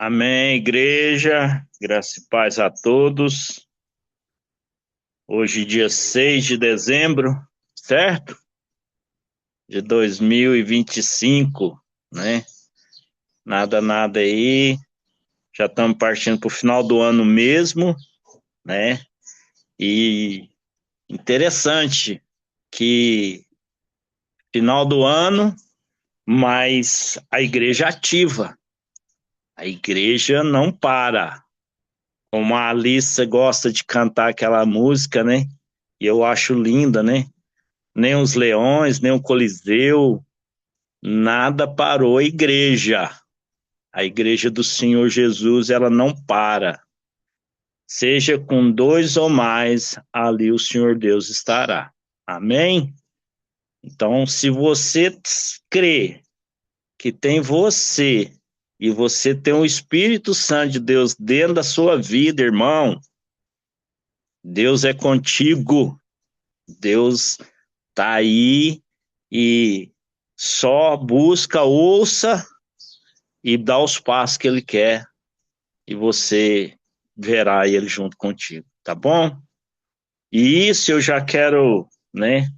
Amém, igreja, graça e paz a todos. Hoje, dia 6 de dezembro, certo? De 2025, né? Nada aí. Já estamos partindo para o final do ano mesmo, né? E interessante que final do ano, mas a igreja ativa. A igreja não para. Como a Alissa gosta de cantar aquela música, né? E eu acho linda, né? Nem os leões, nem o Coliseu, nada parou a igreja. A igreja do Senhor Jesus, ela não para. Seja com dois ou mais, ali o Senhor Deus estará. Amém? Então, se você crê que tem você e você tem o Espírito Santo de Deus dentro da sua vida, irmão, Deus é contigo. Deus tá aí e só busca, ouça e dá os passos que ele quer e você verá ele junto contigo, tá bom? E isso eu já quero, né,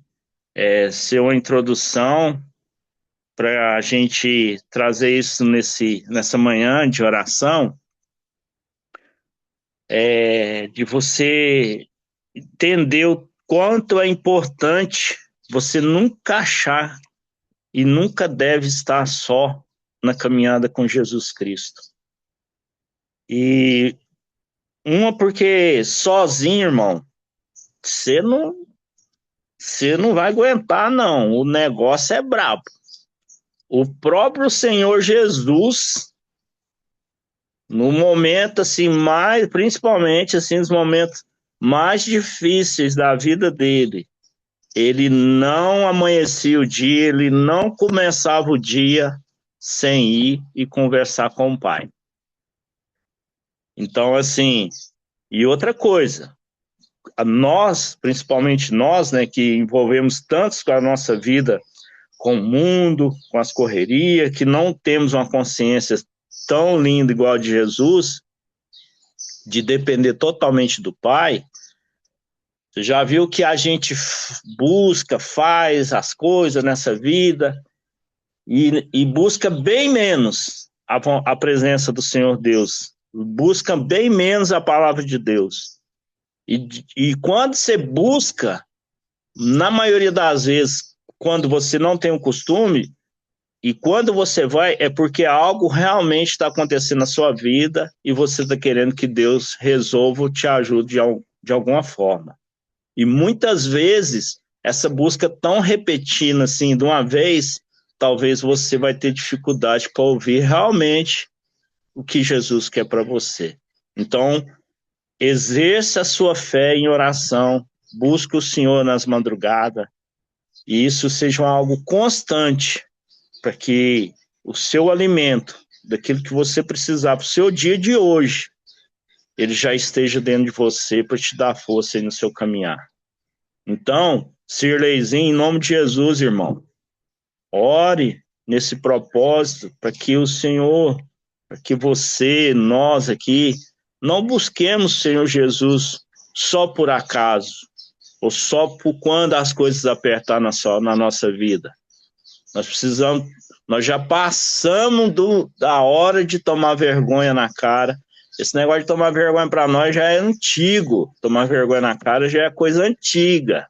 ser uma introdução para a gente trazer isso nessa manhã de oração, de você entender o quanto é importante você nunca achar e nunca deve estar só na caminhada com Jesus Cristo. E uma porque sozinho, irmão, você não, você não vai aguentar, não. O negócio é brabo. O próprio Senhor Jesus, no momento assim mais, principalmente assim nos momentos mais difíceis da vida dele, ele não amanhecia o dia, ele não começava o dia sem ir e conversar com o Pai. Então, assim, e outra coisa, nós, principalmente nós, né, que envolvemos tantos com a nossa vida, com o mundo, com as correrias, que não temos uma consciência tão linda igual a de Jesus, de depender totalmente do Pai, você já viu que a gente busca, faz as coisas nessa vida e busca bem menos a presença do Senhor Deus, busca bem menos a palavra de Deus. E quando você busca, na maioria das vezes, quando você não tem o costume, e quando você vai, é porque algo realmente está acontecendo na sua vida e você está querendo que Deus resolva ou te ajude de alguma forma. E muitas vezes, essa busca tão repetida assim, de uma vez, talvez você vai ter dificuldade para ouvir realmente o que Jesus quer para você. Então, exerça a sua fé em oração, busque o Senhor nas madrugadas, e isso seja algo constante para que o seu alimento, daquilo que você precisar para o seu dia de hoje, ele já esteja dentro de você para te dar força aí no seu caminhar. Então, Sirleizinho, em nome de Jesus, irmão, ore nesse propósito para que o Senhor, para que você, nós aqui, não busquemos, Senhor Jesus, só por acaso, ou só por quando as coisas apertar na nossa vida. Nós precisamos, nós já passamos da hora de tomar vergonha na cara. Esse negócio de tomar vergonha para nós já é antigo. Tomar vergonha na cara já é coisa antiga.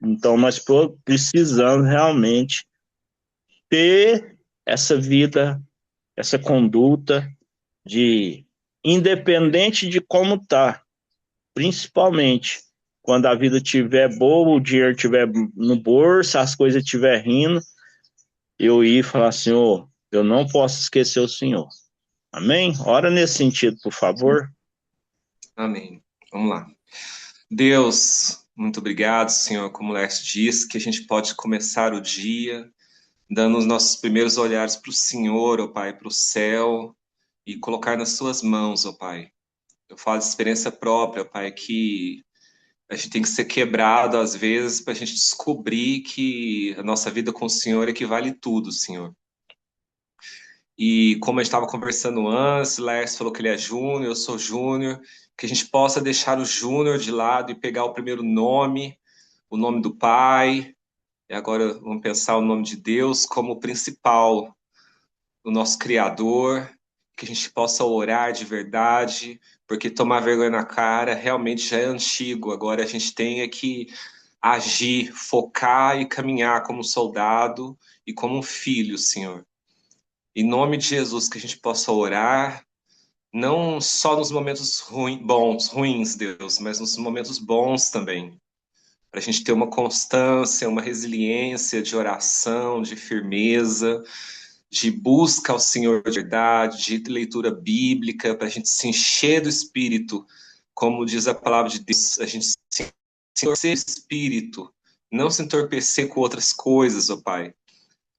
Então nós precisamos realmente ter essa vida, essa conduta de independente de como tá, principalmente quando a vida estiver boa, o dinheiro estiver no bolso, as coisas estiver rindo, eu ir e falar, Senhor, eu não posso esquecer o Senhor. Amém? Ora nesse sentido, por favor. Amém. Vamos lá. Deus, muito obrigado, Senhor, como o Leste diz, que a gente pode começar o dia dando os nossos primeiros olhares para o Senhor, ó Pai, para o céu e colocar nas Suas mãos, ó Pai. Eu falo de experiência própria, Pai, que a gente tem que ser quebrado às vezes para a gente descobrir que a nossa vida com o Senhor equivale tudo, Senhor. E como a gente estava conversando antes, Laércio falou que ele é júnior, eu sou júnior, que a gente possa deixar o júnior de lado e pegar o primeiro nome, o nome do Pai, e agora vamos pensar o nome de Deus como principal, o nosso Criador, que a gente possa orar de verdade, porque tomar vergonha na cara realmente já é antigo, agora a gente tem é que agir, focar e caminhar como soldado e como um filho, Senhor. Em nome de Jesus, que a gente possa orar, não só nos momentos ruins, Deus, mas nos momentos bons também. Para a gente ter uma constância, uma resiliência de oração, de firmeza, de busca ao Senhor de verdade, de leitura bíblica, para a gente se encher do Espírito, como diz a palavra de Deus, a gente se entorpecer o Espírito, não se entorpecer com outras coisas, ó Pai,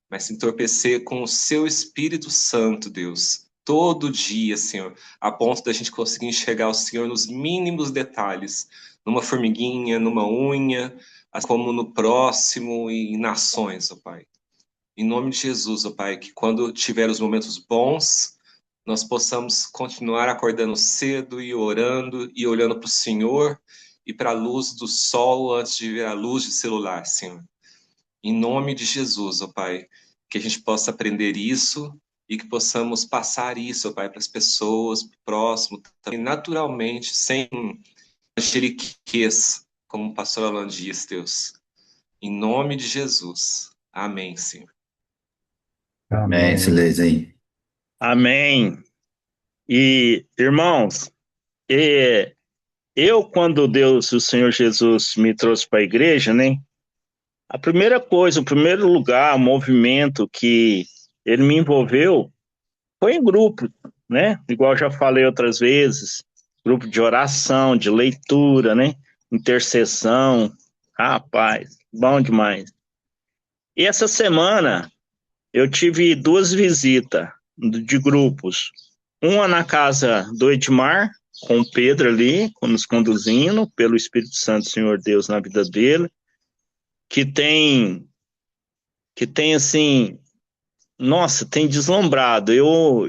mas se entorpecer com o seu Espírito Santo, Deus, todo dia, Senhor, a ponto da gente conseguir enxergar o Senhor nos mínimos detalhes, numa formiguinha, numa unha, assim como no próximo e em nações, ó Pai. Em nome de Jesus, ó Pai, que quando tiver os momentos bons, nós possamos continuar acordando cedo e orando e olhando para o Senhor e para a luz do sol antes de ver a luz de celular, Senhor. Em nome de Jesus, ó Pai, que a gente possa aprender isso e que possamos passar isso, ó Pai, para as pessoas, para o próximo, também naturalmente, sem jeriquez, como o pastor Alan diz, Deus. Em nome de Jesus. Amém, Senhor. Amém, Amém. Silêncio. Amém. E, irmãos, eu, quando Deus, o Senhor Jesus, me trouxe para a igreja, né? A primeira coisa, o primeiro lugar, o movimento que ele me envolveu foi em grupo, né? Igual eu já falei outras vezes, grupo de oração, de leitura, né? Intercessão. Rapaz, bom demais. E essa semana eu tive duas visitas de grupos. Uma na casa do Edmar, com o Pedro ali, nos conduzindo pelo Espírito Santo do Senhor Deus na vida dele, que tem assim, nossa, tem deslumbrado. Eu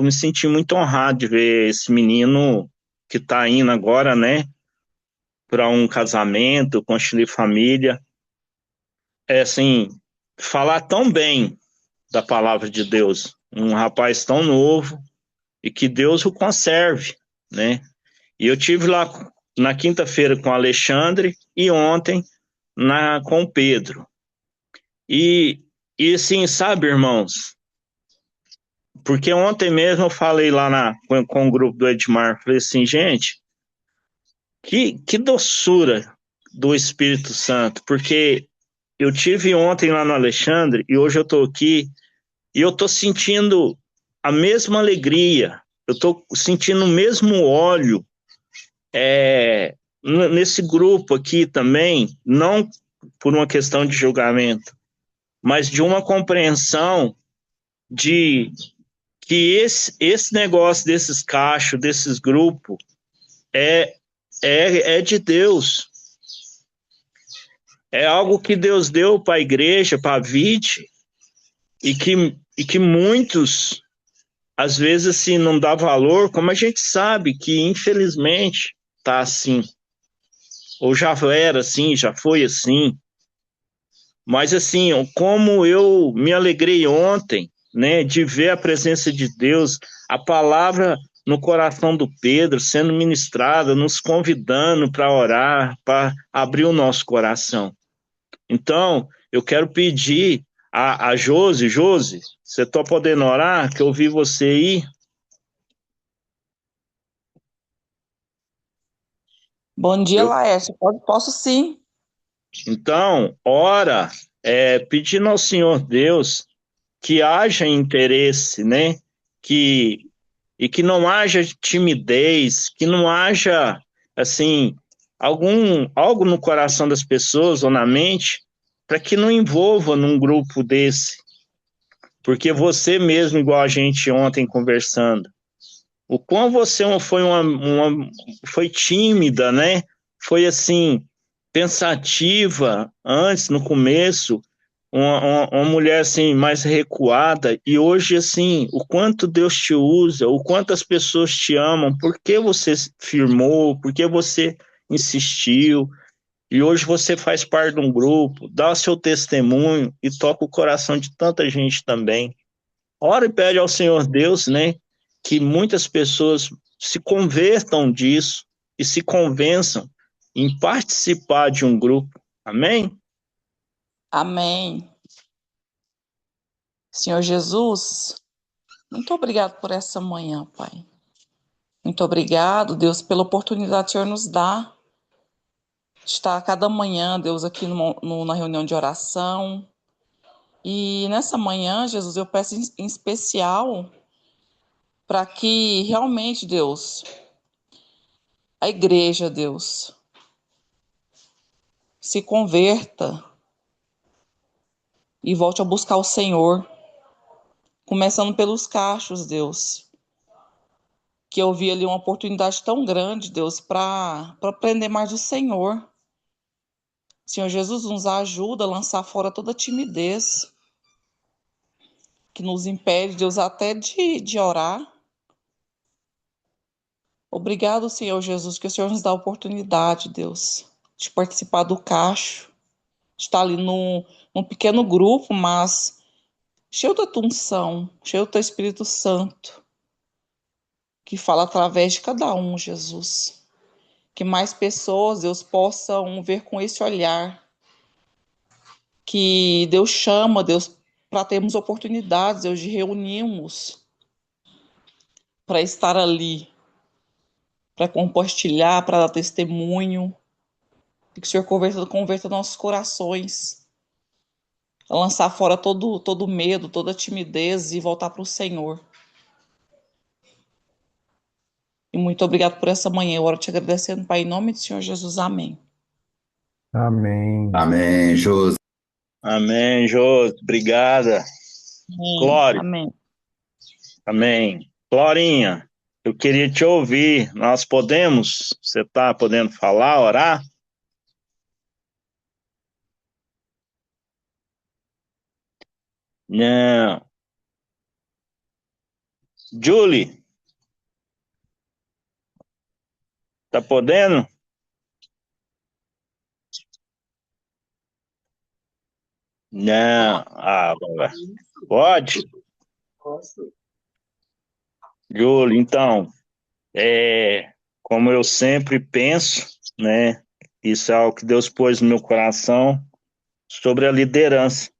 me senti muito honrado de ver esse menino que está indo agora, né, para um casamento, construir família. É assim, falar tão bem da palavra de Deus, um rapaz tão novo e que Deus o conserve, né? E eu tive lá na quinta-feira com o Alexandre e ontem com o Pedro. E, e assim, sabe, irmãos, porque ontem mesmo eu falei lá com o grupo do Edmar, falei assim, gente, que doçura do Espírito Santo, porque eu tive ontem lá no Alexandre e hoje eu estou aqui e eu estou sentindo a mesma alegria, eu estou sentindo o mesmo óleo nesse grupo aqui também, não por uma questão de julgamento, mas de uma compreensão de que esse negócio desses cachos, desses grupos, é de Deus. É algo que Deus deu para a igreja, para a vide, e que muitos, às vezes, assim, não dá valor, como a gente sabe que, infelizmente, tá assim. Ou já era assim, já foi assim. Mas, assim, como eu me alegrei ontem, né, de ver a presença de Deus, a palavra no coração do Pedro sendo ministrada, nos convidando para orar, para abrir o nosso coração. Então, eu quero pedir a Josi, você está podendo orar? Que eu vi você aí. Bom dia, Laércio. Posso sim. Então, ora, pedindo ao Senhor Deus que haja interesse, né? E que não haja timidez, que não haja, assim, algo no coração das pessoas ou na mente, para que não envolva num grupo desse. Porque você mesmo, igual a gente ontem conversando, o quão você foi tímida, né? Foi assim, pensativa antes, no começo, uma mulher assim mais recuada, e hoje assim, o quanto Deus te usa, o quanto as pessoas te amam, porque você firmou, porque você insistiu, e hoje você faz parte de um grupo, dá o seu testemunho e toca o coração de tanta gente também. Ora e pede ao Senhor Deus, né, que muitas pessoas se convertam disso e se convençam em participar de um grupo. Amém? Amém. Senhor Jesus, muito obrigado por essa manhã, Pai. Muito obrigado, Deus, pela oportunidade que o Senhor nos dá de estar a cada manhã, Deus, aqui na reunião de oração. E nessa manhã, Jesus, eu peço em especial para que realmente, Deus, a igreja, Deus, se converta e volte a buscar o Senhor, começando pelos cachos, Deus, que eu vi ali uma oportunidade tão grande, Deus, para aprender mais do Senhor. Senhor Jesus, nos ajuda a lançar fora toda timidez que nos impede, Deus, até de orar. Obrigado, Senhor Jesus, que o Senhor nos dá a oportunidade, Deus, de participar do cacho, de estar ali num pequeno grupo, mas cheio da tua unção, cheio do teu Espírito Santo, que fala através de cada um, Jesus. Que mais pessoas, Deus, possam ver com esse olhar que Deus chama, Deus, para termos oportunidades, Deus, de reunirmos, para estar ali, para compartilhar, para dar testemunho, e que o Senhor converta nossos corações, a lançar fora todo medo, toda timidez e voltar para o Senhor. E muito obrigado por essa manhã. Eu oro te agradecendo, Pai, em nome do Senhor Jesus. Amém. Amém. Amém, Josi. Amém, Jô. Obrigada. Amém. Glória. Amém. Amém. Glorinha, eu queria te ouvir. Nós podemos? Você está podendo falar, orar? Não. Julie, tá podendo? Não. Ah, pode? Posso? Julie, então, como eu sempre penso, né? Isso é algo que Deus pôs no meu coração sobre a liderança,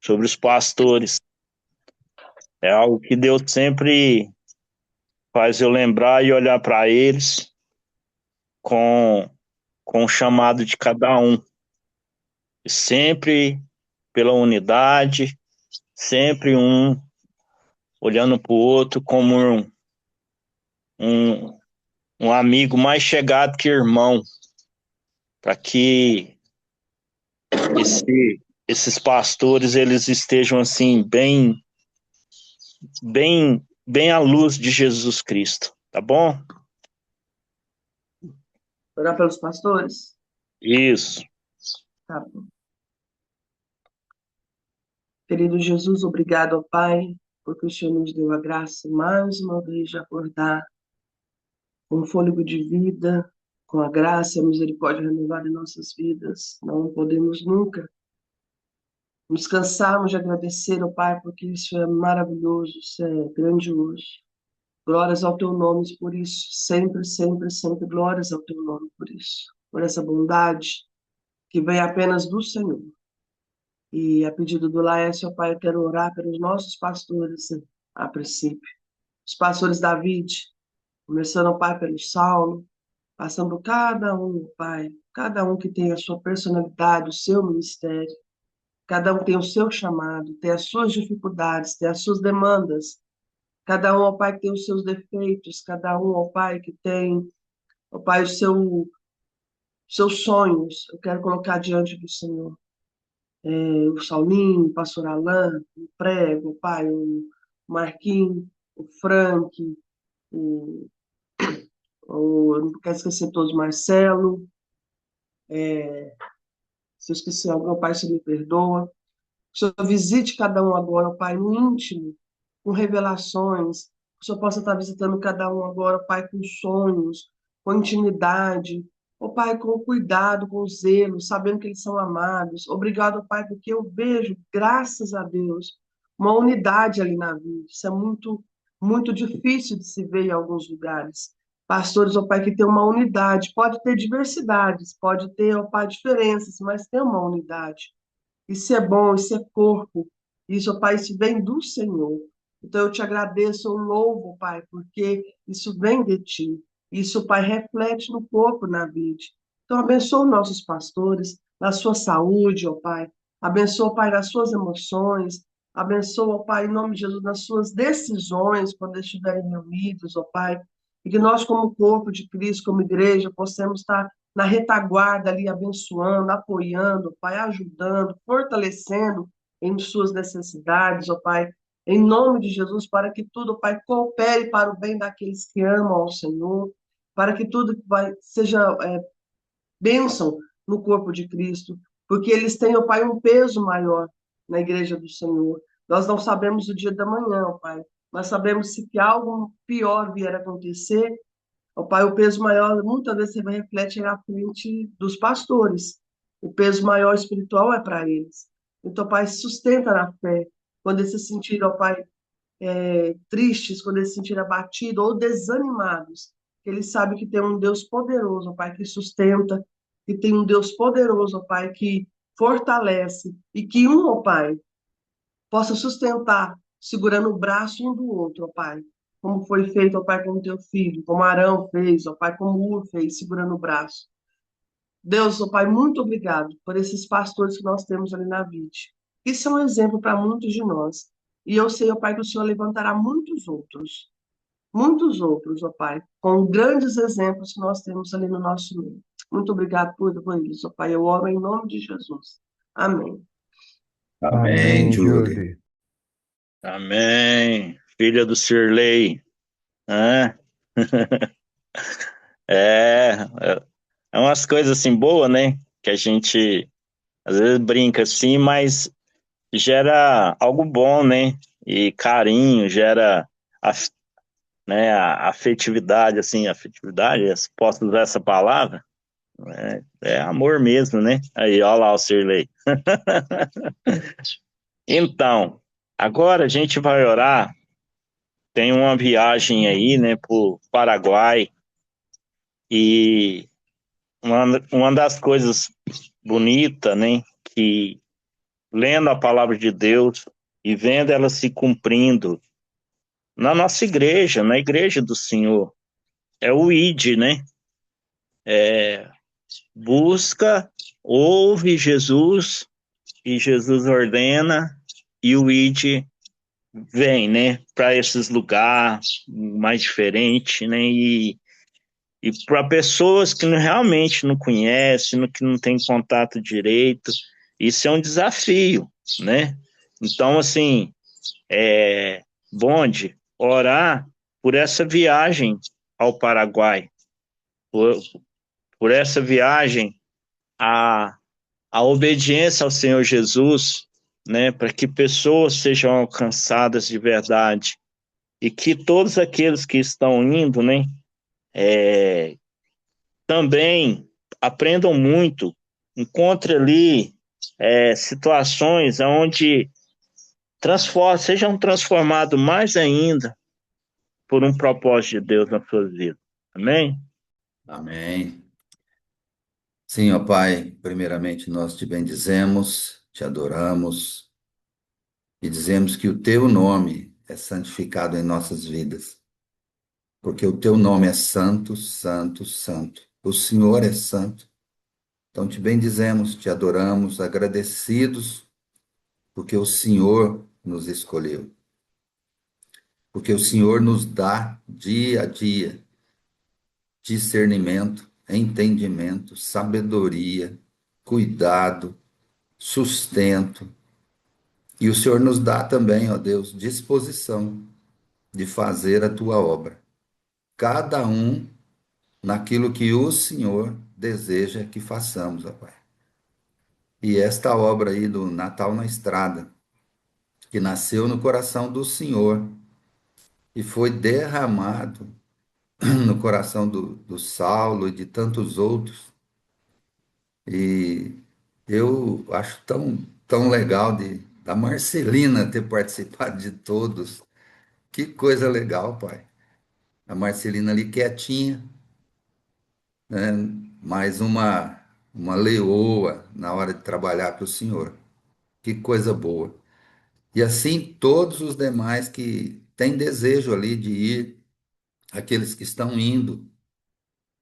sobre os pastores. É algo que Deus sempre faz eu lembrar e olhar para eles com, com o chamado de cada um. Sempre pela unidade, sempre um olhando para o outro como um, um amigo mais chegado que irmão, para que esses pastores eles estejam assim bem à luz de Jesus Cristo, tá bom? Orar pelos pastores? Isso. Tá bom. Querido Jesus, obrigado ao Pai, porque o Senhor nos deu a graça mais uma vez de acordar com fôlego de vida, com a graça e a misericórdia renovada em nossas vidas. Não podemos nunca nos cansarmos de agradecer ao Pai, porque isso é maravilhoso, isso é grandioso. Glórias ao teu nome por isso, sempre, sempre, sempre, glórias ao teu nome por isso, por essa bondade que vem apenas do Senhor. E a pedido do Laércio, Pai, eu quero orar pelos nossos pastores, a princípio. Os pastores David, começando, Pai, pelo Saulo, passando por cada um, Pai, cada um que tem a sua personalidade, o seu ministério, cada um tem o seu chamado, tem as suas dificuldades, tem as suas demandas, cada um, ó Pai, que tem os seus defeitos, cada um, ó Pai, que tem, ó Pai, seus sonhos, eu quero colocar diante do Senhor. O Saulinho, o pastor Alain, o Prego, o pai, o Marquinhos, o Frank, eu não quero esquecer todos, Marcelo, se eu esqueci algum, pai, se me perdoa. o Senhor visite cada um agora, ó Pai, no íntimo, com revelações, que o Senhor possa estar visitando cada um agora, Pai, com sonhos, com intimidade, ó Pai, com cuidado, com zelo, sabendo que eles são amados. Obrigado, ó Pai, porque eu vejo, graças a Deus, uma unidade ali na vida. Isso é muito, muito difícil de se ver em alguns lugares. Pastores, ó Pai, que tem uma unidade, pode ter diversidades, pode ter, ó Pai, diferenças, mas tem uma unidade. Isso é bom, isso é corpo. Isso, ó Pai, isso vem do Senhor. Então eu te agradeço, eu louvo, Pai, porque isso vem de ti. Isso, Pai, reflete no corpo, na vida. Então abençoa os nossos pastores, na sua saúde, ó Pai. Abençoa, Pai, nas suas emoções. Abençoa, ó Pai, em nome de Jesus, nas suas decisões, quando estiverem reunidos, ó Pai. E que nós, como corpo de Cristo, como igreja, possamos estar na retaguarda ali, abençoando, apoiando, Pai, ajudando, fortalecendo em suas necessidades, ó Pai, em nome de Jesus, para que tudo, Pai, coopere para o bem daqueles que amam ao Senhor, para que tudo seja bênção no corpo de Cristo, porque eles têm, ó Pai, um peso maior na igreja do Senhor. Nós não sabemos o dia da manhã, ó Pai, mas sabemos que algo pior vier a acontecer, ó Pai, o peso maior muitas vezes se reflete na frente dos pastores. O peso maior espiritual é para eles. Então, Pai, sustenta na fé. Quando eles se sentirem, ó Pai, tristes, quando eles se sentirem abatidos ou desanimados, que eles sabem que tem um Deus poderoso, ó Pai, que sustenta, que tem um Deus poderoso, ó Pai, que fortalece, e que ó Pai, possa sustentar, segurando o braço um do outro, ó Pai. Como foi feito, ó Pai, com o teu filho, como Arão fez, ó Pai, como Ur fez, segurando o braço. Deus, ó Pai, muito obrigado por esses pastores que nós temos ali na VID. Isso é um exemplo para muitos de nós. E eu sei, ó Pai, que o Senhor levantará muitos outros, ó Pai, com grandes exemplos que nós temos ali no nosso meio. Muito obrigado por isso, ó Pai. Eu oro em nome de Jesus. Amém. Amém, Amém, Julie. Julie. Amém. Filha do Sirlei. Hã? É, é umas coisas assim boas, né? Que a gente às vezes brinca assim, mas gera algo bom, né? E carinho, gera af- né, a afetividade, assim, afetividade, posso usar essa palavra? É amor mesmo, né? Aí, olha lá o Sirlei. Então, agora a gente vai orar. Tem uma viagem aí, né, pro Paraguai, e uma das coisas bonitas, né, que lendo a palavra de Deus e vendo ela se cumprindo na nossa igreja, na igreja do Senhor, é o ID, né? Busca, ouve Jesus e Jesus ordena e o ID vem, né, para esses lugares mais diferentes, né? E para pessoas que realmente não conhecem, que não têm contato direito, isso é um desafio, né? Então, assim, Bonde, orar por essa viagem ao Paraguai, por, por essa viagem a, a obediência ao Senhor Jesus, né? Para que pessoas sejam alcançadas de verdade e que todos aqueles que estão indo, né? Também aprendam muito, encontre ali situações onde sejam transformados mais ainda por um propósito de Deus na sua vida. Amém? Amém. Sim, ó Pai, primeiramente nós te bendizemos, te adoramos e dizemos que o teu nome é santificado em nossas vidas, porque o teu nome é santo, santo, santo. O Senhor é santo. Então te bendizemos, te adoramos, agradecidos, porque o Senhor nos escolheu, porque o Senhor nos dá dia a dia discernimento, entendimento, sabedoria, cuidado, sustento. E o Senhor nos dá também, ó Deus, disposição de fazer a tua obra. Cada um naquilo que o Senhor deseja que façamos, ó Pai. E esta obra aí do Natal na Estrada que nasceu no coração do Senhor e foi derramado no coração do Saulo e de tantos outros. E eu acho tão legal da Marcelina ter participado de todos. Que coisa legal, pai. A Marcelina ali quietinha, né? Mais uma leoa na hora de trabalhar para o Senhor. Que coisa boa. E assim todos os demais que têm desejo ali de ir, aqueles que estão indo,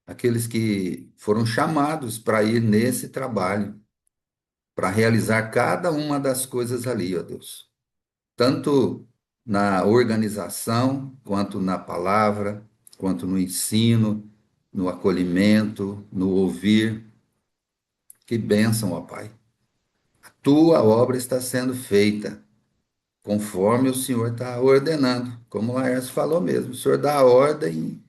aqueles que foram chamados para ir nesse trabalho, para realizar cada uma das coisas ali, ó Deus. Tanto na organização, quanto na palavra, quanto no ensino, no acolhimento, no ouvir. Que bênção, ó Pai. A tua obra está sendo feita conforme o Senhor está ordenando, como o Laércio falou mesmo. O Senhor dá a ordem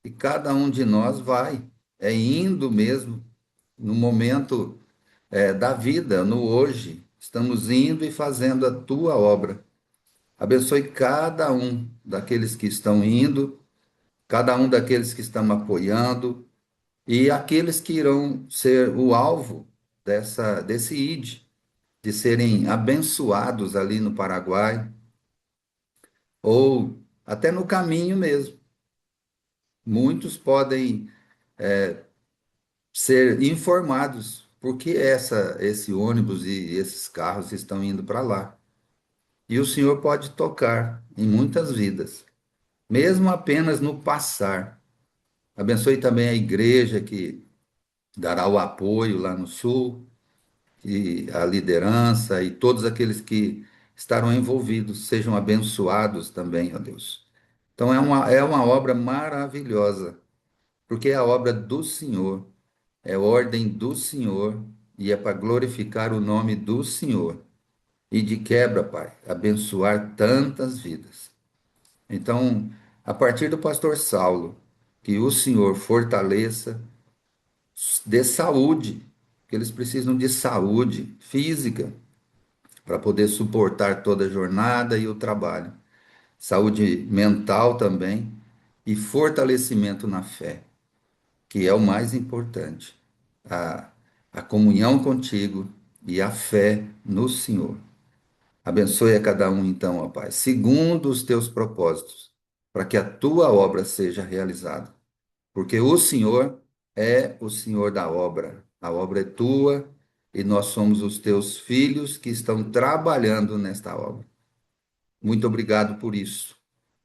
e cada um de nós vai. É indo mesmo, no momento da vida, no hoje. Estamos indo e fazendo a tua obra. Abençoe cada um daqueles que estão indo, cada um daqueles que estão apoiando e aqueles que irão ser o alvo desse ID, de serem abençoados ali no Paraguai ou até no caminho mesmo. Muitos podem ser informados porque esse ônibus e esses carros estão indo para lá. E o Senhor pode tocar em muitas vidas, mesmo apenas no passar. Abençoe também a igreja que dará o apoio lá no sul, e a liderança e todos aqueles que estarão envolvidos sejam abençoados também, ó Deus. Então é uma obra maravilhosa, porque é a obra do Senhor, é ordem do Senhor e é para glorificar o nome do Senhor. E de quebra, Pai, abençoar tantas vidas. Então, a partir do pastor Saulo, que o Senhor fortaleça, dê saúde, que eles precisam de saúde física para poder suportar toda a jornada e o trabalho. Saúde mental também e fortalecimento na fé, que é o mais importante. A, a comunhão contigo e a fé no Senhor. Abençoe a cada um, então, ó Pai, segundo os teus propósitos, para que a tua obra seja realizada. Porque o Senhor é o Senhor da obra. A obra é tua e nós somos os teus filhos que estão trabalhando nesta obra. Muito obrigado por isso.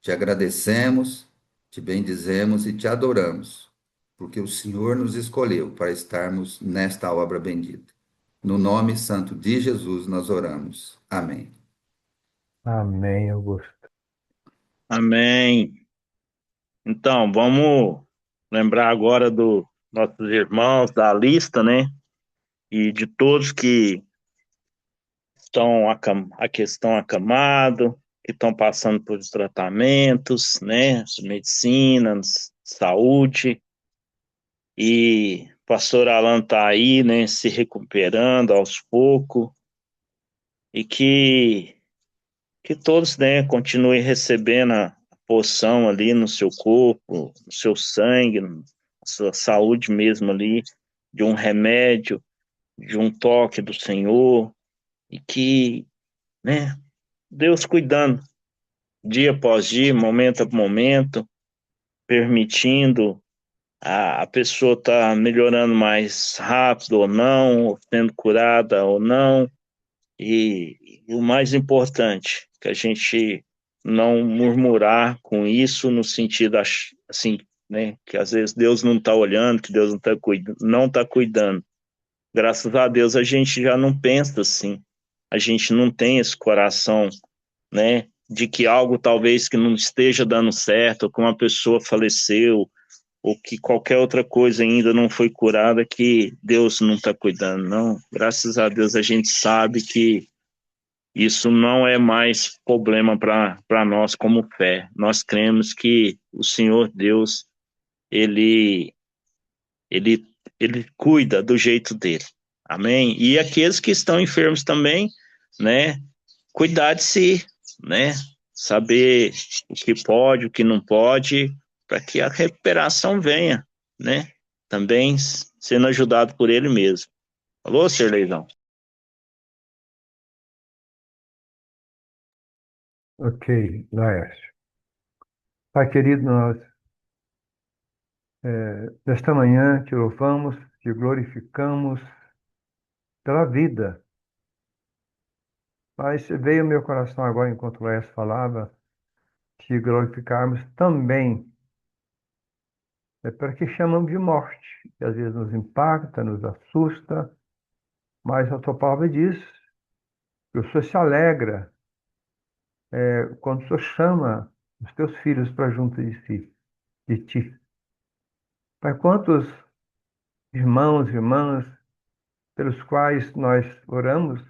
Te agradecemos, te bendizemos e te adoramos, porque o Senhor nos escolheu para estarmos nesta obra bendita. No nome santo de Jesus nós oramos. Amém. Amém, Augusto. Amém. Então, vamos lembrar agora dos nossos irmãos da lista, né? E de todos que estão acamados, que estão passando por tratamentos, né? Medicinas, saúde. E o pastor Alan está aí, né? Se recuperando aos poucos. E que todos, né, continuem recebendo a poção ali no seu corpo, no seu sangue, na sua saúde mesmo ali, de um remédio, de um toque do Senhor, e que, né, Deus cuidando, dia após dia, momento a momento, permitindo a pessoa estar melhorando mais rápido ou não, ou sendo curada ou não, e o mais importante, que a gente não murmurar com isso no sentido assim, né, que às vezes Deus não está olhando, que Deus não tá cuidando. Graças a Deus a gente já não pensa assim. A gente não tem esse coração, né, de que algo talvez que não esteja dando certo, ou que uma pessoa faleceu, ou que qualquer outra coisa ainda não foi curada, que Deus não está cuidando, não. Graças a Deus a gente sabe que isso não é mais problema para nós como fé. Nós cremos que o Senhor Deus, ele, ele, ele cuida do jeito dele. Amém? E aqueles que estão enfermos também, né? cuidar de si, né? Saber o que pode, o que não pode, para que a recuperação venha, né? Também sendo ajudado por ele mesmo. Alô, Sirleizão? Ok, Laércio. Pai querido, nós, nesta manhã, te louvamos, te glorificamos pela vida. Mas veio ao meu coração agora, enquanto o Laércio falava, te glorificarmos também, para que chamamos de morte, que às vezes nos impacta, nos assusta, mas a tua palavra diz que o Senhor se alegra quando o Senhor chama os teus filhos para junto de si, de ti. Pai, quantos irmãos e irmãs pelos quais nós oramos,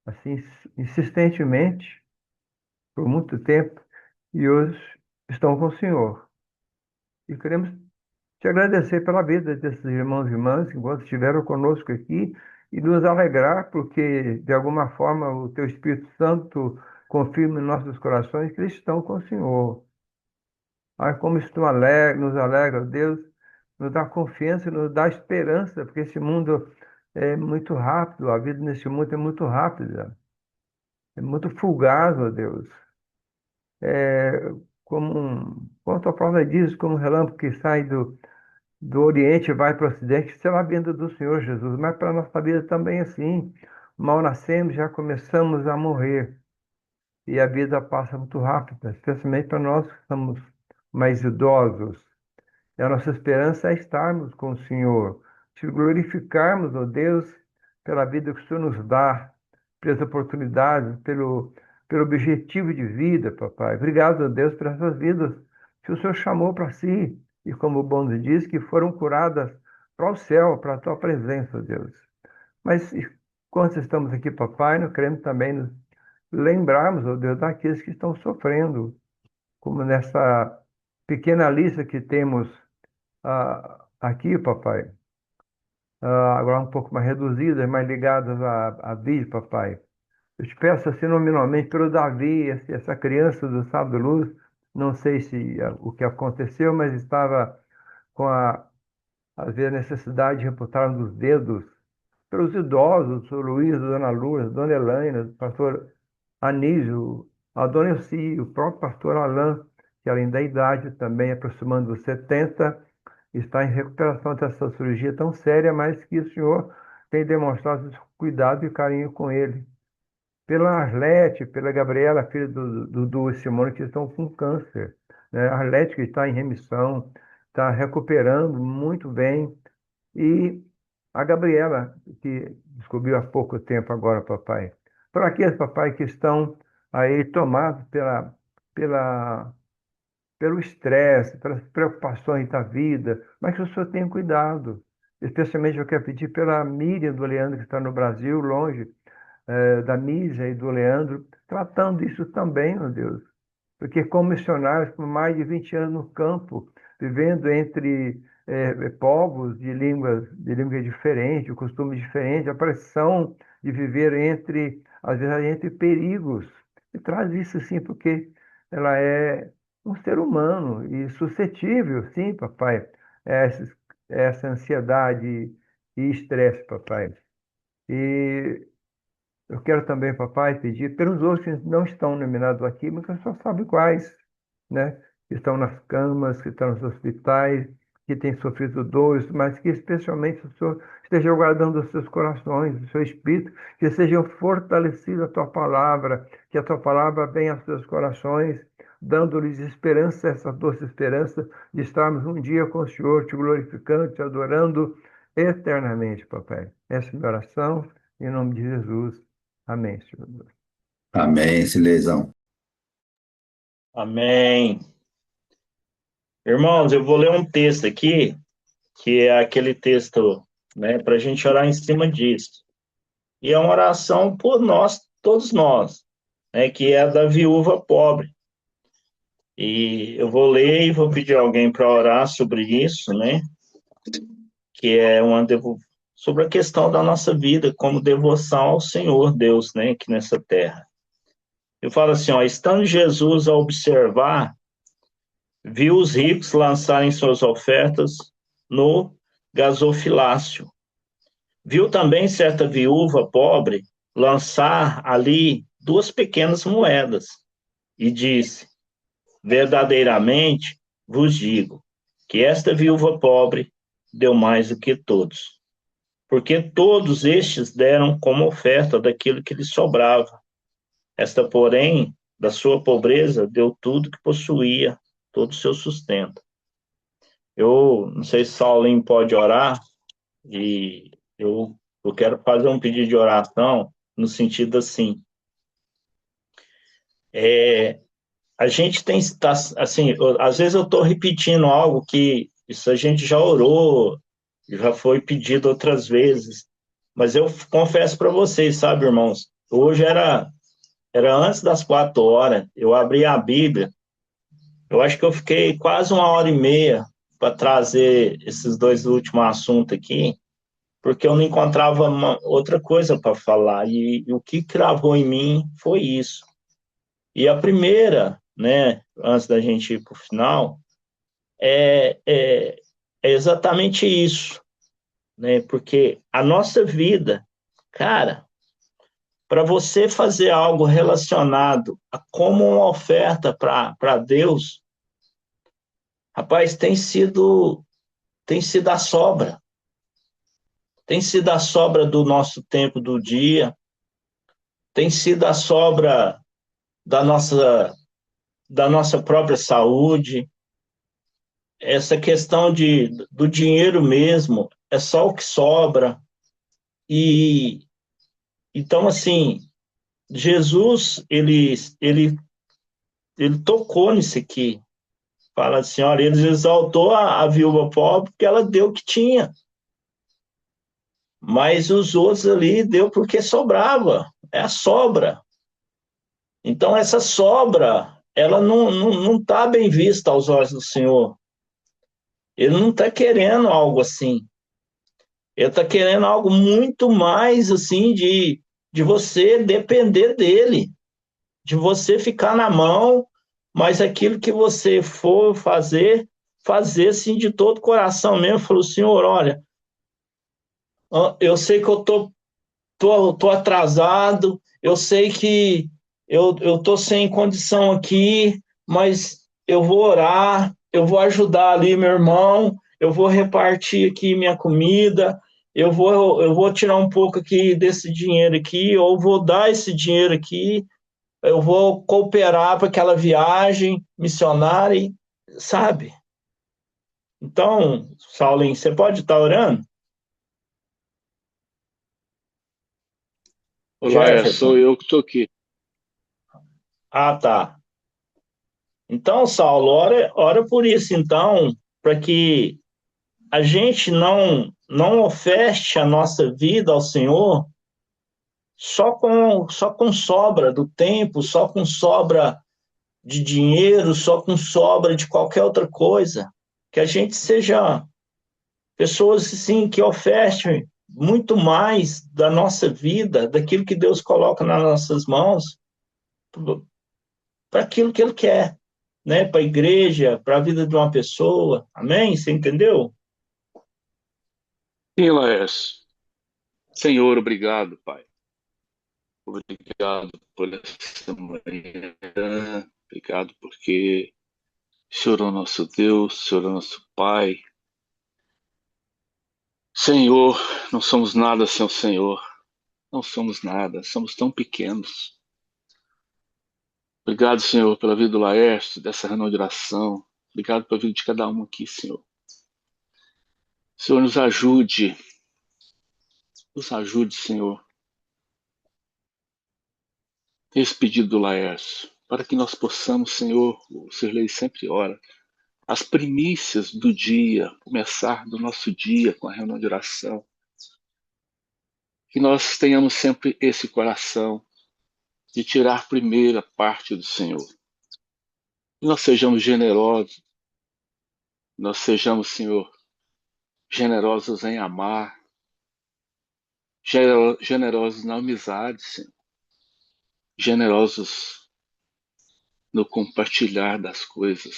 assim, insistentemente, por muito tempo, e hoje estão com o Senhor. E queremos te agradecer pela vida desses irmãos e irmãs que enquanto estiveram conosco aqui e nos alegrar, porque de alguma forma o Teu Espírito Santo confirma em nossos corações que eles estão com o Senhor. Ai, como isso nos alegra, Deus, nos dá confiança, nos dá esperança, porque esse mundo é muito rápido, a vida nesse mundo é muito rápida, é muito fugaz, ó Deus. É como a tua palavra diz, como um relâmpago que sai do Oriente e vai para o Ocidente, será a vinda do Senhor Jesus, mas para a nossa vida também é assim. Mal nascemos, já começamos a morrer, e a vida passa muito rápida, especialmente para nós que somos mais idosos. E a nossa esperança é estarmos com o Senhor, te glorificarmos, ó Deus, pela vida que o Senhor nos dá, pelas oportunidades, pelo objetivo de vida, papai. Obrigado, ó Deus, por essas vidas que o Senhor chamou para si e, como o bom diz, que foram curadas para o céu, para a tua presença, ó Deus. Mas enquanto estamos aqui, papai, nós queremos também nos lembrarmos, ó Deus, daqueles que estão sofrendo, como nessa pequena lista que temos aqui, papai, agora um pouco mais reduzidas, mais ligadas a vídeo, papai. Eu te peço assim nominalmente pelo Davi, essa criança do Sábado Luz, não sei se o que aconteceu, mas estava com às vezes, a necessidade de amputar um dos dedos, pelos idosos, o Sr. Luiz, a Dona Lourdes, a Dona Elaine, o pastor Anísio, a Dona Elci, o próprio pastor Alain, que além da idade também aproximando dos 70, está em recuperação dessa cirurgia tão séria, mas que o senhor tem demonstrado cuidado e carinho com ele. Pela Arlete, pela Gabriela, filha do Dudu e Simone, que estão com câncer, né? A Arlete, que está em remissão, está recuperando muito bem. E a Gabriela, que descobriu há pouco tempo agora, papai. Para aqueles, papai, que estão aí tomados pela pelo estresse, pelas preocupações da vida, mas que o senhor tenha cuidado. Especialmente eu quero pedir pela Miriam do Leandro, que está no Brasil, longe, da Mísia e do Leandro, tratando isso também, meu Deus. Porque como missionários por mais de 20 anos no campo, vivendo entre povos de língua diferente, de costumes diferentes, a pressão de viver às vezes, entre perigos. E traz isso, sim, porque ela é um ser humano e suscetível, sim, papai, a essa ansiedade e estresse, papai. E eu quero também, papai, pedir pelos outros que não estão nominados aqui, mas que só sabe quais, né? Que estão nas camas, que estão nos hospitais, que têm sofrido dores, mas que especialmente o Senhor esteja guardando os seus corações, o seu espírito, que sejam fortalecidos a tua palavra, que a tua palavra venha aos seus corações, dando-lhes esperança, essa doce esperança de estarmos um dia com o Senhor, te glorificando, te adorando eternamente, papai. Essa é a minha oração, em nome de Jesus. Amém, Senhor Deus. Amém, Silezão. Amém. Irmãos, eu vou ler um texto aqui, que é aquele texto, né, para a gente orar em cima disso. E é uma oração por nós, todos nós, né, que é a da viúva pobre. E eu vou ler e vou pedir alguém para orar sobre isso, né, que é sobre a questão da nossa vida como devoção ao Senhor Deus, né, aqui nessa terra. Eu falo assim, ó, estando Jesus a observar, viu os ricos lançarem suas ofertas no gasofilácio. Viu também certa viúva pobre lançar ali 2 pequenas moedas e disse: verdadeiramente vos digo que esta viúva pobre deu mais do que todos, porque todos estes deram como oferta daquilo que lhes sobrava. Esta, porém, da sua pobreza, deu tudo que possuía, todo o seu sustento. Eu não sei se Saulinho pode orar, e eu quero fazer um pedido de oração no sentido assim, a gente tem, tá, assim, às vezes eu estou repetindo algo que isso a gente já orou, já foi pedido outras vezes, mas eu confesso para vocês, sabe, irmãos, hoje era antes das 4 horas, eu abri a Bíblia, eu acho que eu fiquei quase 1 hora e meia para trazer esses 2 últimos assuntos aqui, porque eu não encontrava outra coisa para falar, e o que cravou em mim foi isso. E a primeira, né, antes da gente ir para o final, é, é, é exatamente isso, né? Porque a nossa vida, cara, para você fazer algo relacionado a como uma oferta para Deus, rapaz, tem sido a sobra. Tem sido a sobra do nosso tempo do dia, tem sido a sobra da nossa própria saúde. Essa questão do dinheiro mesmo é só o que sobra. E então, assim, Jesus, ele tocou nisso aqui. Fala assim, olha, ele exaltou a viúva pobre porque ela deu o que tinha. Mas os outros ali deu porque sobrava. É a sobra. Então, essa sobra, ela não tá bem vista aos olhos do Senhor. Ele não está querendo algo assim. Ele está querendo algo muito mais assim de você depender dele, de você ficar na mão, mas aquilo que você for fazer, fazer assim de todo o coração mesmo. Falou, Senhor, olha, eu sei que eu tô atrasado, eu sei que eu tô sem condição aqui, mas eu vou orar, eu vou ajudar ali meu irmão, eu vou repartir aqui minha comida, eu vou tirar um pouco aqui desse dinheiro aqui, ou vou dar esse dinheiro aqui, eu vou cooperar para aquela viagem missionária, sabe? Então, Saulinho, você pode estar orando? Olá, sou Jefferson. eu que estou aqui. Ah, tá. Então, Saulo, ora por isso, então, para que a gente não oferte a nossa vida ao Senhor só com sobra do tempo, só com sobra de dinheiro, só com sobra de qualquer outra coisa. Que a gente seja pessoas, sim, que ofertem muito mais da nossa vida, daquilo que Deus coloca nas nossas mãos, para aquilo que Ele quer, né? Para a igreja, para a vida de uma pessoa. Amém? Você entendeu? Sim, Laércio. Senhor, obrigado, Pai. Obrigado por essa manhã. Obrigado porque o Senhor é o nosso Deus, o Senhor é o nosso Pai. Senhor, não somos nada sem o Senhor. Não somos nada, somos tão pequenos. Obrigado, Senhor, pela vida do Laércio, dessa reunião de oração. Obrigado pela vida de cada um aqui, Senhor. Senhor, nos ajude. Nos ajude, Senhor. Esse pedido do Laércio, para que nós possamos, Senhor, o Sirlei sempre ora, as primícias do dia, começar do nosso dia com a reunião de oração, que nós tenhamos sempre esse coração de tirar primeiro a parte do Senhor. Que nós sejamos generosos, nós sejamos, Senhor, generosos em amar, generosos na amizade, Senhor, generosos no compartilhar das coisas,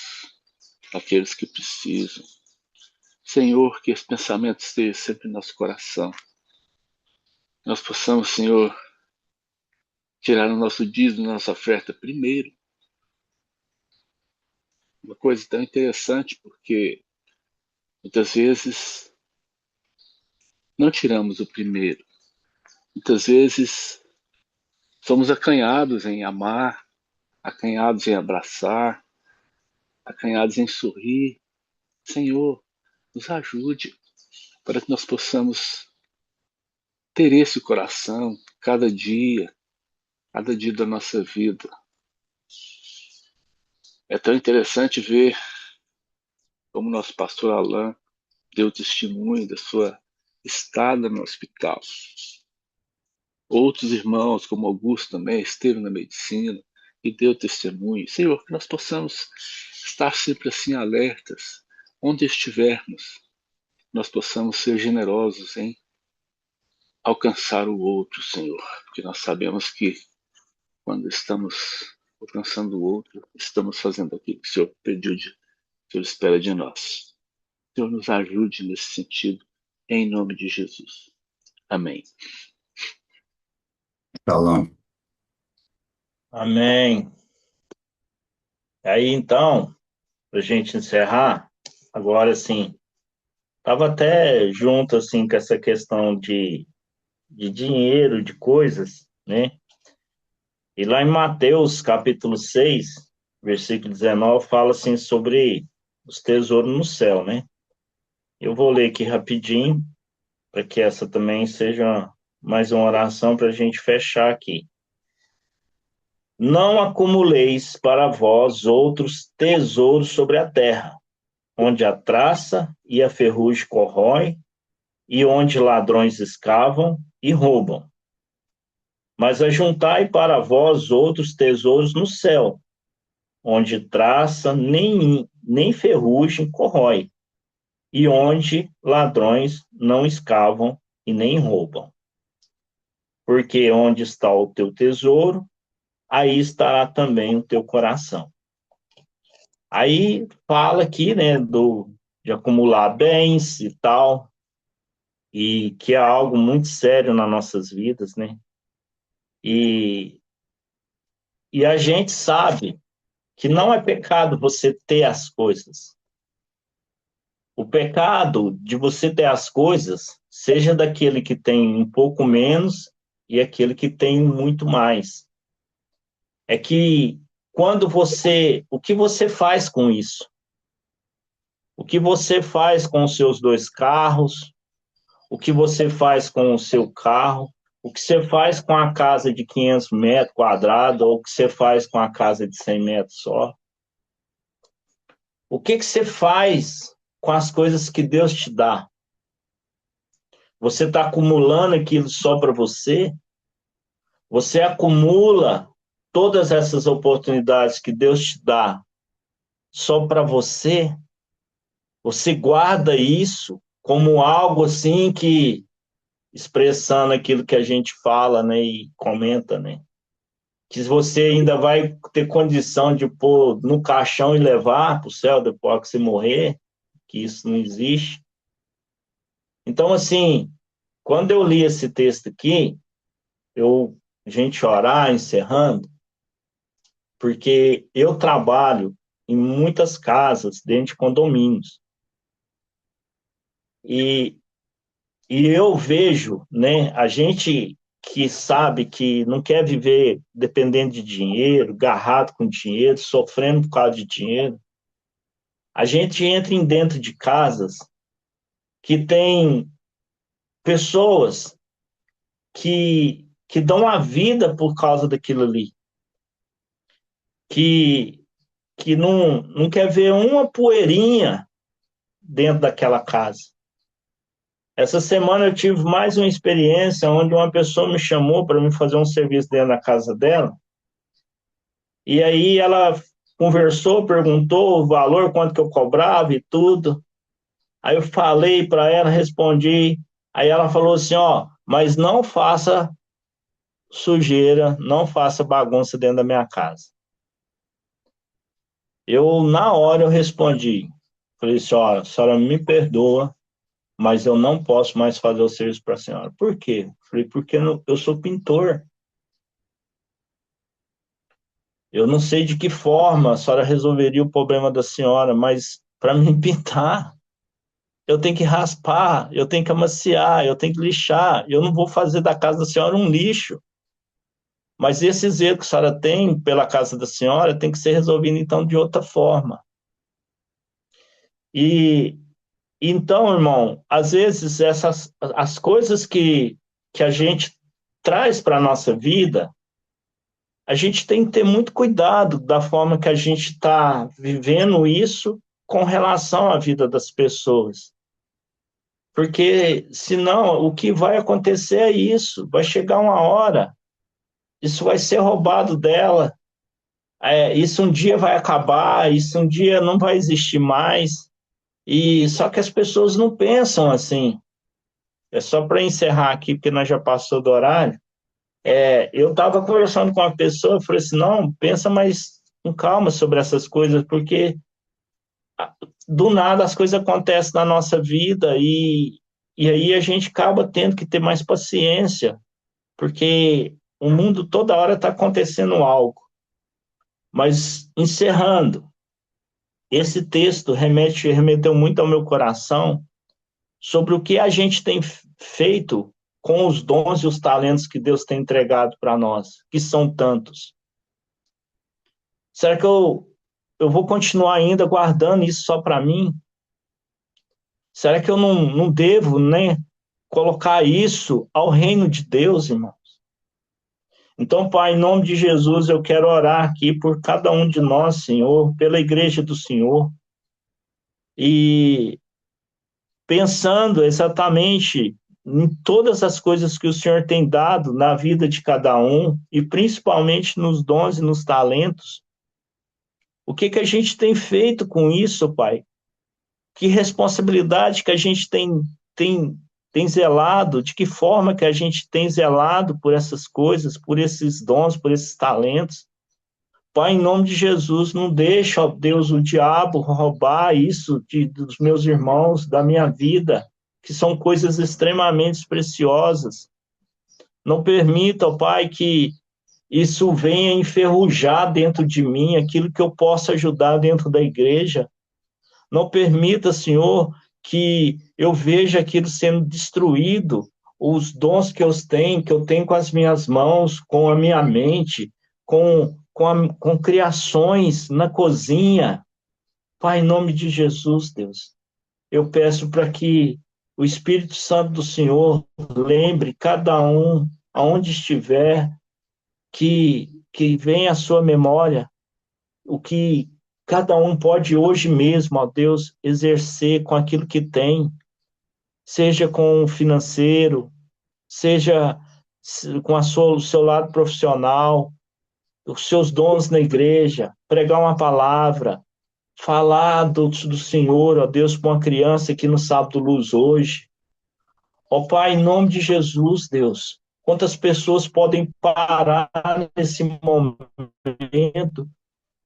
aqueles que precisam. Senhor, que esse pensamento esteja sempre no nosso coração. Nós possamos, Senhor, tirar o nosso dízimo, nossa oferta primeiro. Uma coisa tão interessante, porque muitas vezes não tiramos o primeiro. Muitas vezes somos acanhados em amar, acanhados em abraçar, acanhados em sorrir. Senhor, nos ajude para que nós possamos ter esse coração cada dia da nossa vida. É tão interessante ver como nosso pastor Alain deu testemunho da sua estada no hospital. Outros irmãos, como Augusto também, esteve na medicina e deu testemunho. Senhor, que nós possamos estar sempre assim alertas, onde estivermos, nós possamos ser generosos em alcançar o outro, Senhor, porque nós sabemos que quando estamos alcançando o outro, estamos fazendo aquilo que o Senhor pediu, que o Senhor espera de nós. Senhor, nos ajude nesse sentido, em nome de Jesus. Amém. Shalom. Amém. Aí, então, para a gente encerrar, agora, assim, estava até junto, assim, com essa questão de dinheiro, de coisas, né? E lá em Mateus, capítulo 6, versículo 19, fala, assim, sobre os tesouros no céu, né? Eu vou ler aqui rapidinho, para que essa também seja mais uma oração para a gente fechar aqui. Não acumuleis para vós outros tesouros sobre a terra, onde a traça e a ferrugem corrói, e onde ladrões escavam e roubam. Mas ajuntai para vós outros tesouros no céu, onde traça nem ferrugem corrói, e onde ladrões não escavam e nem roubam. Porque onde está o teu tesouro, aí estará também o teu coração. Aí fala aqui, né, de acumular bens e tal, e que é algo muito sério nas nossas vidas, né? E a gente sabe que não é pecado você ter as coisas. O pecado de você ter as coisas, seja daquele que tem um pouco menos e aquele que tem muito mais. É que o que você faz com isso? O que você faz com os seus 2 carros? O que você faz com o seu carro? O que você faz com a casa de 500 metros quadrados? Ou o que você faz com a casa de 100 metros só? O que você faz com as coisas que Deus te dá? Você está acumulando aquilo só para você? Você acumula todas essas oportunidades que Deus te dá só para você? Você guarda isso como algo assim que, expressando aquilo que a gente fala, né, e comenta, né, que você ainda vai ter condição de pôr no caixão e levar para o céu depois que você morrer, que isso não existe. Então, assim, quando eu li esse texto aqui, a gente orar, encerrando, porque eu trabalho em muitas casas, dentro de condomínios. E eu vejo, né, a gente que sabe que não quer viver dependendo de dinheiro, agarrado com dinheiro, sofrendo por causa de dinheiro, a gente entra em dentro de casas que tem pessoas que dão a vida por causa daquilo ali, que não quer ver uma poeirinha dentro daquela casa. Essa semana eu tive mais uma experiência onde uma pessoa me chamou para me fazer um serviço dentro da casa dela, e aí ela conversou, perguntou o valor, quanto que eu cobrava e tudo. Aí eu falei para ela, respondi, aí ela falou assim, ó, mas não faça sujeira, não faça bagunça dentro da minha casa. Na hora, eu respondi. Falei assim, ó, a senhora me perdoa, mas eu não posso mais fazer o serviço para a senhora. Por quê? Falei, porque eu sou pintor. Eu não sei de que forma a senhora resolveria o problema da senhora, mas para mim pintar, eu tenho que raspar, eu tenho que amaciar, eu tenho que lixar. Eu não vou fazer da casa da senhora um lixo. Mas esse zelo que a senhora tem pela casa da senhora tem que ser resolvido, então, de outra forma. E então, irmão, às vezes as coisas que a gente traz para a nossa vida, a gente tem que ter muito cuidado da forma que a gente está vivendo isso com relação à vida das pessoas. Porque, senão, o que vai acontecer é isso, vai chegar uma hora, isso vai ser roubado dela, isso um dia vai acabar, isso um dia não vai existir mais, e só que as pessoas não pensam assim. É só para encerrar aqui, porque nós já passou do horário. Eu estava conversando com uma pessoa, eu falei assim, não, pensa mais com calma sobre essas coisas, porque do nada as coisas acontecem na nossa vida e aí a gente acaba tendo que ter mais paciência, porque o mundo toda hora está acontecendo algo. Mas, encerrando, esse texto remeteu muito ao meu coração sobre o que a gente tem feito com os dons e os talentos que Deus tem entregado para nós, que são tantos. Será que eu vou continuar ainda guardando isso só para mim? Será que eu não devo, né, colocar isso ao reino de Deus, irmãos? Então, Pai, em nome de Jesus, eu quero orar aqui por cada um de nós, Senhor, pela igreja do Senhor, e pensando exatamente em todas as coisas que o Senhor tem dado na vida de cada um, e principalmente nos dons e nos talentos. O que a gente tem feito com isso, Pai? Que responsabilidade que a gente tem zelado, de que forma que a gente tem zelado por essas coisas, por esses dons, por esses talentos. Pai, em nome de Jesus, não deixa, ó Deus, o diabo roubar isso dos meus irmãos, da minha vida, que são coisas extremamente preciosas. Não permita, ó Pai, que isso venha enferrujar dentro de mim, aquilo que eu possa ajudar dentro da igreja. Não permita, Senhor, que eu veja aquilo sendo destruído, os dons que eu tenho com as minhas mãos, com a minha mente, com criações na cozinha. Pai, em nome de Jesus, Deus, eu peço para que o Espírito Santo do Senhor lembre cada um, aonde estiver, que venha à sua memória o que cada um pode hoje mesmo, ó Deus, exercer com aquilo que tem, seja com o financeiro, seja com o seu lado profissional, os seus dons na igreja, pregar uma palavra, falar do Senhor, ó Deus, para uma criança que no sábado luz hoje. Ó Pai, em nome de Jesus, Deus, quantas pessoas podem parar nesse momento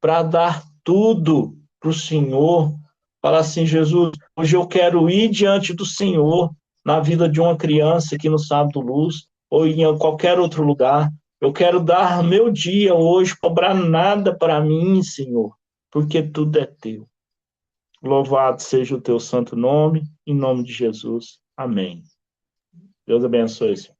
para dar tudo para o Senhor, falar assim, Jesus, hoje eu quero ir diante do Senhor na vida de uma criança aqui no Sábado Luz, ou em qualquer outro lugar. Eu quero dar meu dia hoje, cobrar nada para mim, Senhor, porque tudo é teu. Louvado seja o teu santo nome, em nome de Jesus. Amém. Deus abençoe, Senhor.